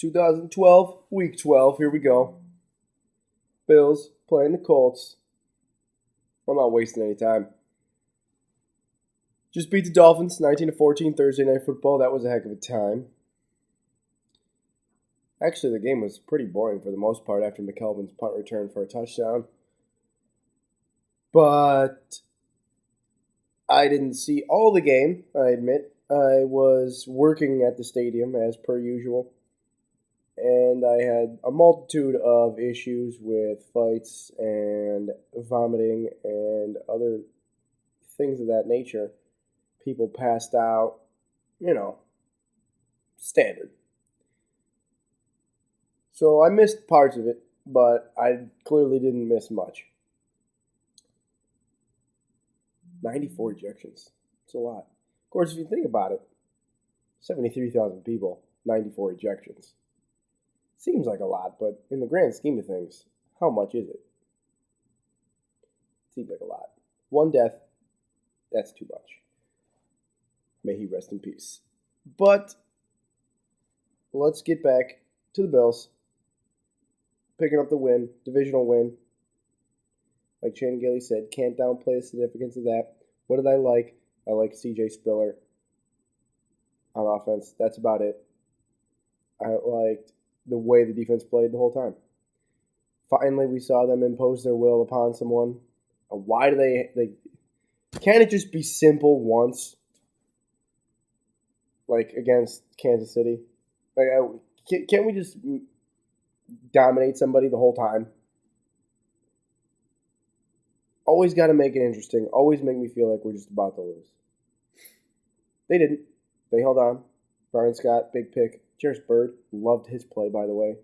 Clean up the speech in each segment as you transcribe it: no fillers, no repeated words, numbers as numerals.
2012, week 12. Here we go. Bills playing the Colts. I'm not wasting any time. Just beat the Dolphins 19-14 Thursday Night Football. That was a heck of a time. Actually, the game was pretty boring for the most part after McKelvin's punt return for a touchdown. But I didn't see all the game, I admit. I was working at the stadium as per usual. And I had a multitude of issues with fights and vomiting and other things of that nature. People passed out, standard. So I missed parts of it, but I clearly didn't miss much. 94 ejections. It's a lot. Of course, if you think about it, 73,000 people, 94 ejections. Seems like a lot, but in the grand scheme of things, how much is it? Seems like a lot. One death, that's too much. May he rest in peace. But let's get back to the Bills. Picking up the win, divisional win. Like Shannon Gilly said, can't downplay the significance of that. What did I like? I like CJ Spiller on offense. That's about it. I liked the way the defense played the whole time. Finally, we saw them impose their will upon someone. Why do they can't it just be simple once? Like against Kansas City? Can't we just dominate somebody the whole time? Always got to make it interesting. Always make me feel like we're just about to lose. They didn't. They held on. Brian Scott, big pick. Jairus Byrd, loved his play, by the way.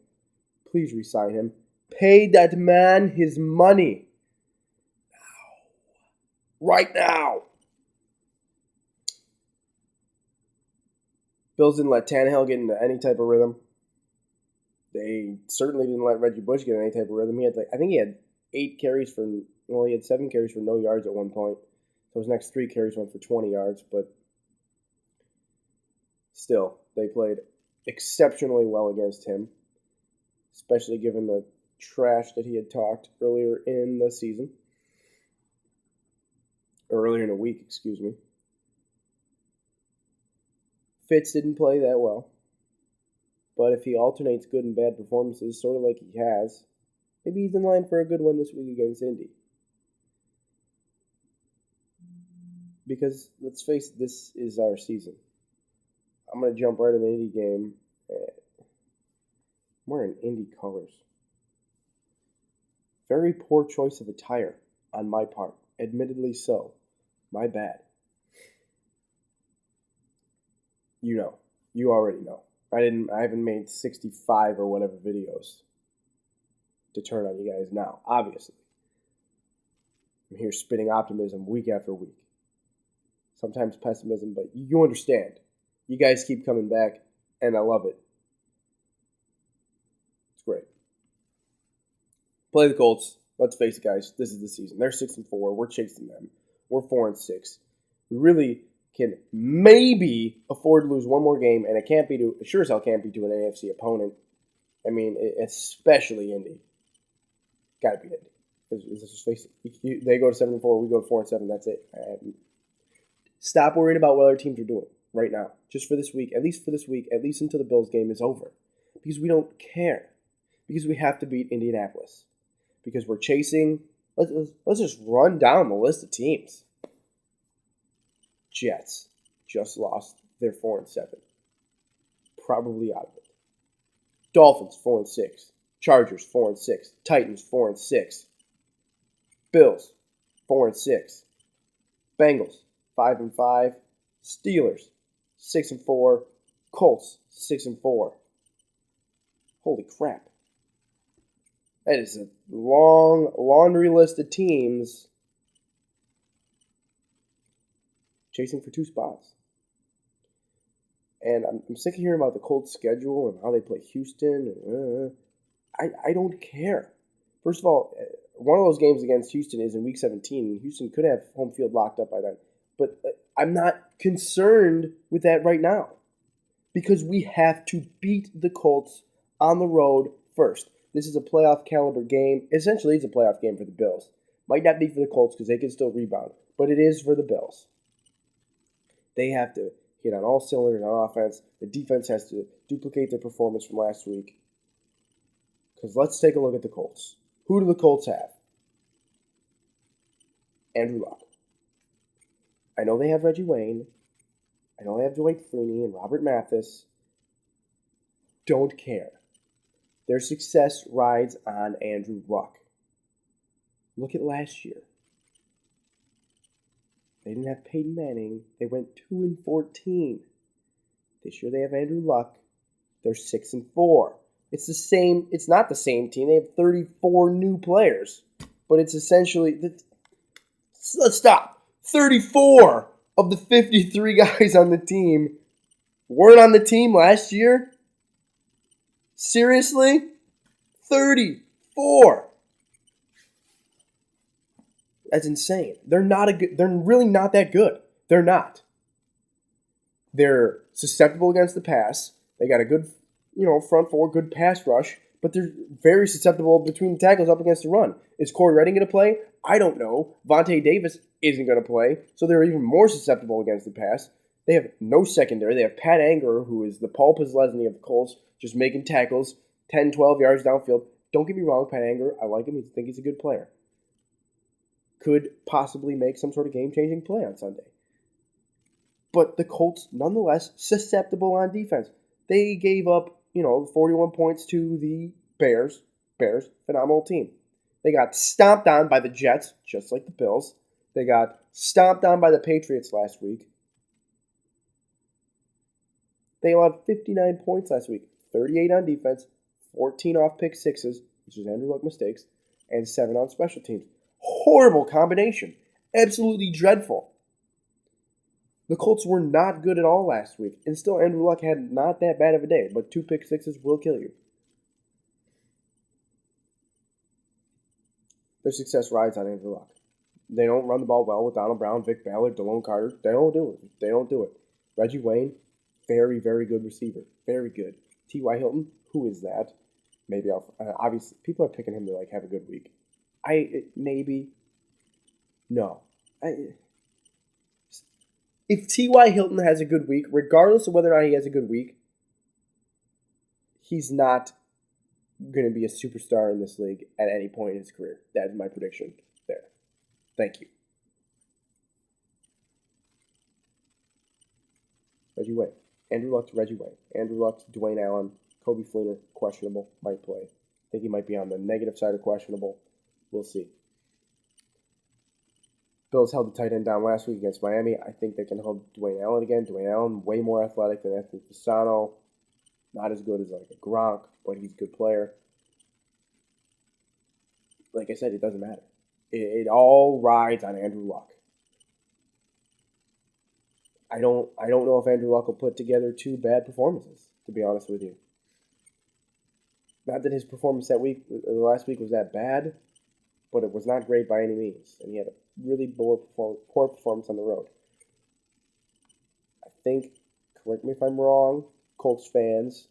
Please re-sign him. Pay that man his money. Now. Right now. Bills didn't let Tannehill get into any type of rhythm. They certainly didn't let Reggie Bush get any type of rhythm. I think he had 8 carries for... Well, he had 7 carries for no yards at one point. So his next 3 carries went for 20 yards. But still, they played exceptionally well against him, especially given the trash that he had talked earlier in the season. Or earlier in the week, excuse me. Fitz didn't play that well. But if he alternates good and bad performances, sort of like he has, maybe he's in line for a good one this week against Indy. Because, let's face it, this is our season. I'm going to jump right in the Indy game. I'm wearing Indy colors. Very poor choice of attire on my part. Admittedly so. My bad. You know. You already know. I haven't made 65 or whatever videos to turn on you guys now, obviously. I'm here spitting optimism week after week. Sometimes pessimism, but you understand. You guys keep coming back, and I love it. It's great. Play the Colts. Let's face it, guys. This is the season. They're 6-4. We're chasing them. We're 4-6. We really can maybe afford to lose one more game, and it sure as hell can't be to an AFC opponent. I mean, especially Indy. Gotta be Indy. Let's just face it. They go to 7-4. We go to 4-7. That's it. Stop worrying about what other teams are doing right now. Just for this week, at least until the Bills game is over. Because we don't care. Because we have to beat Indianapolis. Because we're chasing. Let's just run down the list of teams. Jets just lost. They're 4-7. Probably out of it. Dolphins 4-6. Chargers 4-6. Titans 4-6. Bills 4-6. Bengals 5-5. Steelers 6-4. Colts 6-4. Holy crap. That is a long laundry list of teams chasing for 2 spots. And I'm sick of hearing about the Colts' schedule and how they play Houston. I don't care. First of all, one of those games against Houston is in Week 17. Houston could have home field locked up by then. But I'm not concerned with that right now. because we have to beat the Colts on the road first. This is a playoff caliber game. Essentially, it's a playoff game for the Bills. Might not be for the Colts because they can still rebound, but it is for the Bills. They have to hit on all cylinders on offense. The defense has to duplicate their performance from last week. Because let's take a look at the Colts. Who do the Colts have? Andrew Luck. I know they have Reggie Wayne. I know they have Dwight Freeney and Robert Mathis. Don't care. Their success rides on Andrew Luck. Look at last year. They didn't have Peyton Manning. They went 2-14. This year they have Andrew Luck. They're 6-4. It's the same. It's not the same team. They have 34 new players, but it's essentially. Let's stop. 34 of the 53 guys on the team weren't on the team last year. Seriously, 34. That's insane. They're really not that good. They're not. They're susceptible against the pass. They got a good, front four, good pass rush, but they're very susceptible between the tackles up against the run. Is Corey Redding going to play? I don't know. Vontae Davis isn't going to play, so they're even more susceptible against the pass. They have no secondary. They have Pat Anger, who is the Paul Postlesny of the Colts, just making tackles 10, 12 yards downfield. Don't get me wrong, Pat Anger, I like him. I think he's a good player. Could possibly make some sort of game-changing play on Sunday. But the Colts, nonetheless, susceptible on defense. They gave up, 41 points to the Bears. Bears, phenomenal team. They got stomped on by the Jets, just like the Bills. They got stomped on by the Patriots last week. They allowed 59 points last week. 38 on defense, 14 off pick sixes, which is Andrew Luck mistakes, and 7 on special teams. Horrible combination. Absolutely dreadful. The Colts were not good at all last week, and still Andrew Luck had not that bad of a day, but 2 pick sixes will kill you. Their success rides on Andrew Luck. They don't run the ball well with Donald Brown, Vic Ballard, DeLone Carter. They don't do it. Reggie Wayne, very, very good receiver. Very good. T.Y. Hilton, who is that? Maybe obviously, people are picking him to have a good week. Maybe. No. If T.Y. Hilton has a good week, regardless of whether or not he has a good week, he's not going to be a superstar in this league at any point in his career. That is my prediction there. Thank you. Reggie Wayne. Andrew Luck to Reggie Wayne. Andrew Luck to Dwayne Allen. Kobe Fleener, questionable, might play. I think he might be on the negative side of questionable. We'll see. Bills held the tight end down last week against Miami. I think they can hold Dwayne Allen again. Dwayne Allen, way more athletic than Anthony Fasano. Not as good as a Gronk, but he's a good player. Like I said, it doesn't matter. It all rides on Andrew Luck. I don't know if Andrew Luck will put together 2 bad performances, to be honest with you. Not that his performance last week was that bad, but it was not great by any means. And he had a really poor performance on the road. I think, correct me if I'm wrong, Colts fans,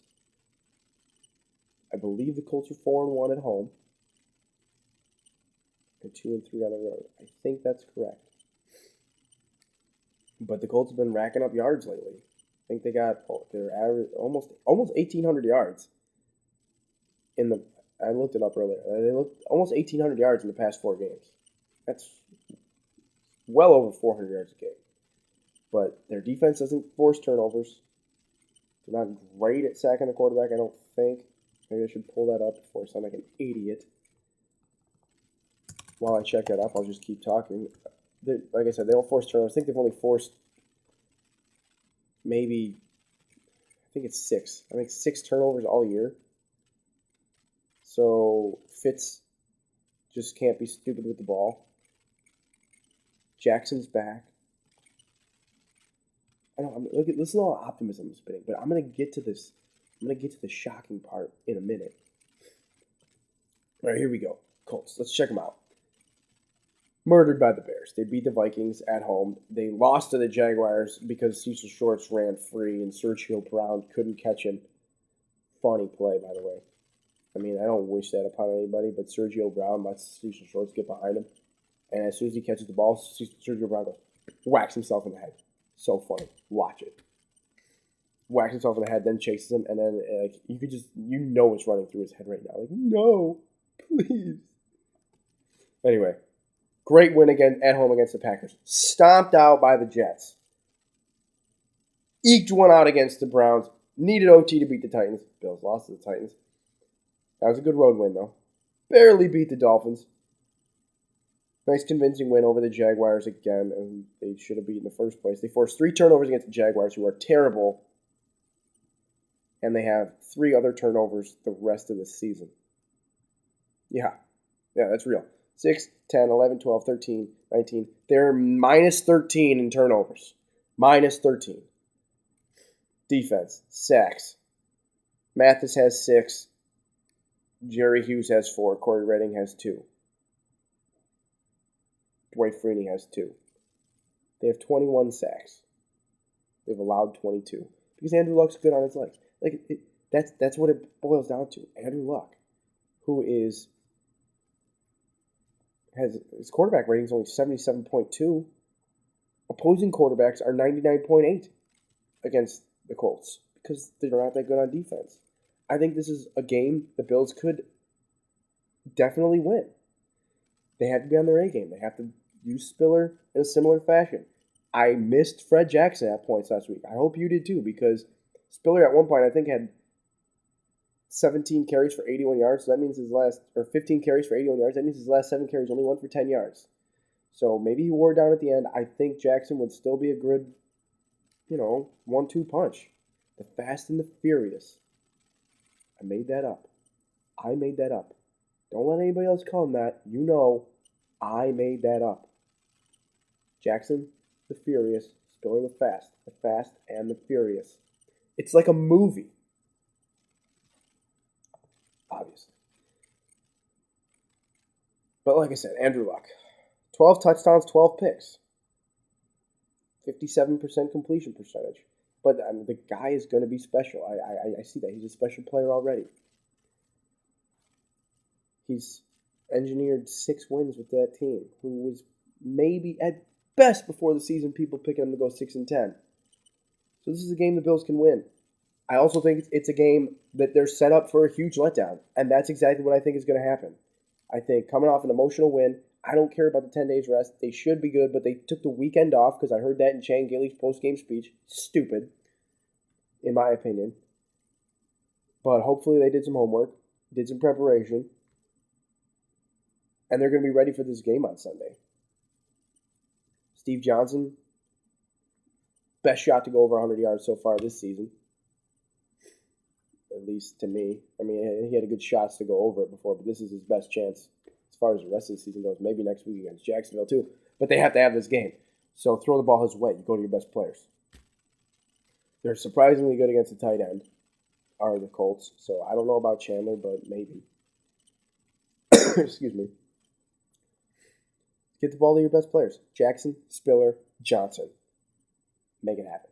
I believe the Colts are 4-1 at home and 2-3 on the road. I think that's correct. But the Colts have been racking up yards lately. I think they got their average almost 1,800 yards. I looked it up earlier. They looked almost 1,800 yards in the past 4 games. That's well over 400 yards a game. But their defense doesn't force turnovers. They're not great at sacking the quarterback, I don't think. Maybe I should pull that up before I sound like an idiot. While I check that up, I'll just keep talking. Like I said, they don't force turnovers. I think they've only forced maybe, I think it's 6. I think 6 turnovers all year. So Fitz just can't be stupid with the ball. Jackson's back. Listen to all the optimism I'm spitting, but I'm gonna get to this. I'm gonna get to the shocking part in a minute. All right, here we go. Colts. Let's check them out. murdered by the Bears. They beat the Vikings at home. They lost to the Jaguars because Cecil Shorts ran free and Sergio Brown couldn't catch him. Funny play, by the way. I mean, I don't wish that upon anybody, but Sergio Brown lets Cecil Shorts get behind him. And as soon as he catches the ball, Sergio Brown goes, whacks himself in the head. So funny. Watch it. Whacks himself in the head, then chases him, and then you could just, it's running through his head right now. Like, no, please. Anyway, great win again at home against the Packers. Stomped out by the Jets. Eked one out against the Browns. Needed OT to beat the Titans. Bills lost to the Titans. That was a good road win, though. Barely beat the Dolphins. Nice convincing win over the Jaguars again, and they should have beaten in the first place. They forced 3 turnovers against the Jaguars, who are terrible, and they have 3 other turnovers the rest of the season. Yeah, that's real. 6, 10, 11, 12, 13, 19. They're minus 13 in turnovers. Minus 13. Defense, sacks. Mathis has 6. Jerry Hughes has 4. Corey Redding has 2. Dwight Freeney has 2. They have 21 sacks. They've allowed 22. Because Andrew Luck's good on his legs. That's what it boils down to. Andrew Luck, who has his quarterback rating is only 77.2. Opposing quarterbacks are 99.8 against the Colts because they're not that good on defense. I think this is a game the Bills could definitely win. They have to be on their A game. They have to use Spiller in a similar fashion. I missed Fred Jackson at points last week. I hope you did too, because Spiller at one point I think had 17 carries for 81 yards. So that means 15 carries for 81 yards. That means his last 7 carries only went for 10 yards. So maybe he wore down at the end. I think Jackson would still be a good, 1-2 punch. The Fast and the Furious. I made that up. Don't let anybody else call him that. I made that up. Jackson, the Furious, Spiller the Fast and the Furious. It's like a movie. Obviously. But like I said, Andrew Luck. 12 touchdowns, 12 picks. 57% completion percentage. But the guy is going to be special. I see that. He's a special player already. He's engineered 6 wins with that team, who was maybe at best before the season people picking him to go 6-10. So this is a game the Bills can win. I also think it's a game that they're set up for a huge letdown, and that's exactly what I think is going to happen. I think coming off an emotional win, I don't care about the 10 days rest. They should be good, but they took the weekend off because I heard that in Chan Gailey's post-game speech. Stupid, in my opinion. But hopefully they did some homework, did some preparation, and they're going to be ready for this game on Sunday. Steve Johnson, best shot to go over 100 yards so far this season. At least to me. I mean, he had a good shots to go over it before, but this is his best chance as far as the rest of the season goes. Maybe next week against Jacksonville too. But they have to have this game. So throw the ball his way. You go to your best players. They're surprisingly good against the tight end, are the Colts. So I don't know about Chandler, but maybe. Excuse me. Get the ball to your best players. Jackson, Spiller, Johnson. Make it happen.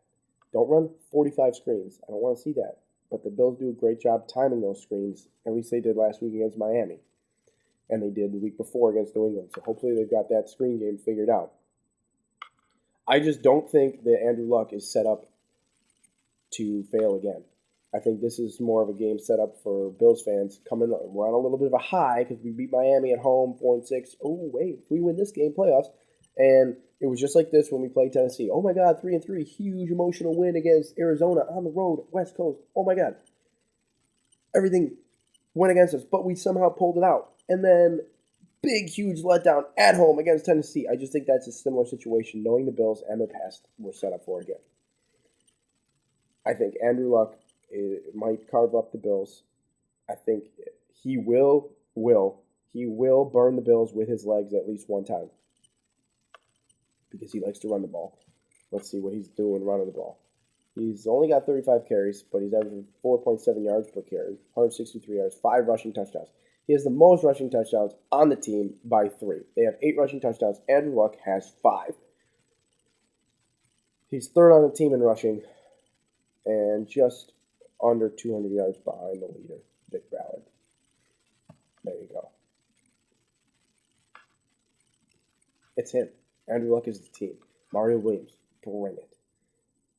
Don't run 45 screens. I don't want to see that. But the Bills do a great job timing those screens. At least they did last week against Miami. And they did the week before against New England. So hopefully they've got that screen game figured out. I just don't think that Andrew Luck is set up to fail again. I think this is more of a game set up for Bills fans. We're on a little bit of a high because we beat Miami at home 4-6. Oh, wait, if we win this game, playoffs. And it was just like this when we played Tennessee. Oh, my God, 3-3. Huge emotional win against Arizona on the road, West Coast. Oh, my God. Everything went against us, but we somehow pulled it out. And then big, huge letdown at home against Tennessee. I just think that's a similar situation, knowing the Bills and their past were set up for again. I think Andrew Luck might carve up the Bills. I think he will burn the Bills with his legs at least one time. Because he likes to run the ball. Let's see what he's doing running the ball. He's only got 35 carries, but he's averaging 4.7 yards per carry, 163 yards, 5 rushing touchdowns. He has the most rushing touchdowns on the team by 3. They have 8 rushing touchdowns. Andrew Luck has 5. He's third on the team in rushing and just under 200 yards behind the leader, Vic Ballard. There you go. It's him. Andrew Luck is the team. Mario Williams, bring it.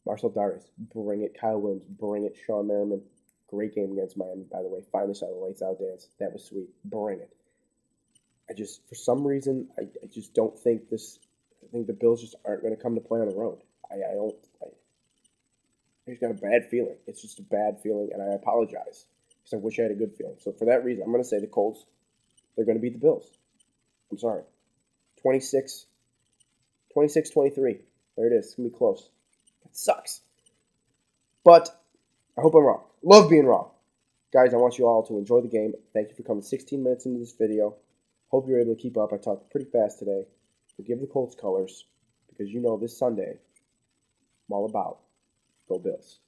Marcel Darius, bring it. Kyle Williams, bring it. Sean Merriman, great game against Miami, by the way. Finally saw the lights out dance. That was sweet. Bring it. For some reason, I just don't think this. I think the Bills just aren't going to come to play on the road. I just got a bad feeling. It's just a bad feeling, and I apologize because I wish I had a good feeling. So for that reason, I'm going to say the Colts, they're going to beat the Bills. I'm sorry. 26-23. There it is. It's going to be close. It sucks. But I hope I'm wrong. Love being wrong. Guys, I want you all to enjoy the game. Thank you for coming 16 minutes into this video. Hope you're able to keep up. I talked pretty fast today. Forgive the Colts colors because you know this Sunday I'm all about Go Bills.